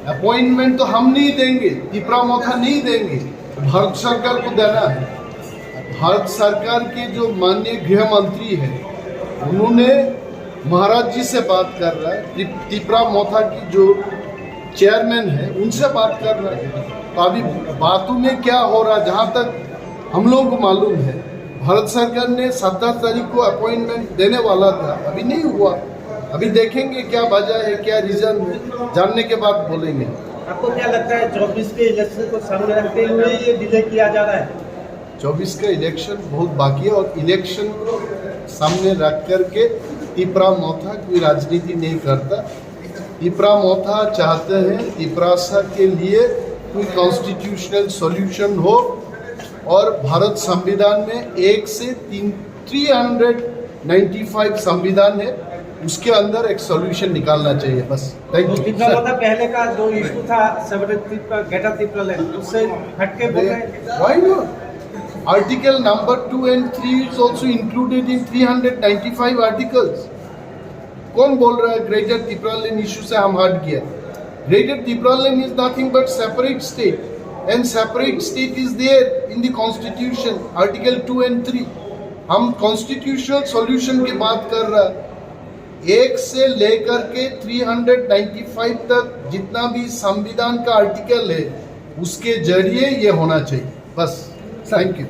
Appointment तो हम नहीं देंगे, तिपरा मोथा नहीं देंगे, भारत सरकार को देना है। भारत सरकार के जो माननीय गृह मंत्री है उन्होंने महाराज जी से बात कर रहा है, तिपरा मोथा की जो चेयरमैन है उनसे बात कर रहा है। तो अभी बातों में क्या हो रहा है, जहाँ तक हम लोगों को मालूम है भारत सरकार ने 17 तारीख को अपॉइंटमेंट देने वाला था, अभी नहीं हुआ। अभी देखेंगे क्या वजह है, क्या रीजन है, जानने के बाद बोलेंगे। आपको क्या लगता है 24 के इलेक्शन को सामने रखते हुए ये डिले किया जा रहा है? 24 का इलेक्शन बहुत बाकी है और इलेक्शन को सामने रख करके तिपरा मोथा कोई राजनीति नहीं करता। तिपरा मोथा चाहते हैं तिपरासा के लिए कोई कॉन्स्टिट्यूशनल सॉल्यूशन हो और भारत संविधान में 1 से 395 संविधान है, उसके अंदर एक सॉल्यूशन निकालना चाहिए बस। Thank you. पहले का जो इशू था ग्रेटर तिपरा लैंड, उससे हटके बोल रहे हैं। Why not? Article number 2 and 3 is also included in 395 articles. कौन बोल रहा है ग्रेटर तिपरा लैंड इशू से हम हट गया? Greater Tipra land is nothing but separate state and separate state is there in the constitution article 2 and 3. हम constitutional solution की बात कर रहा है। 1 से लेकर के 395 तक जितना भी संविधान का आर्टिकल है उसके जरिए ये होना चाहिए बस। Thank you.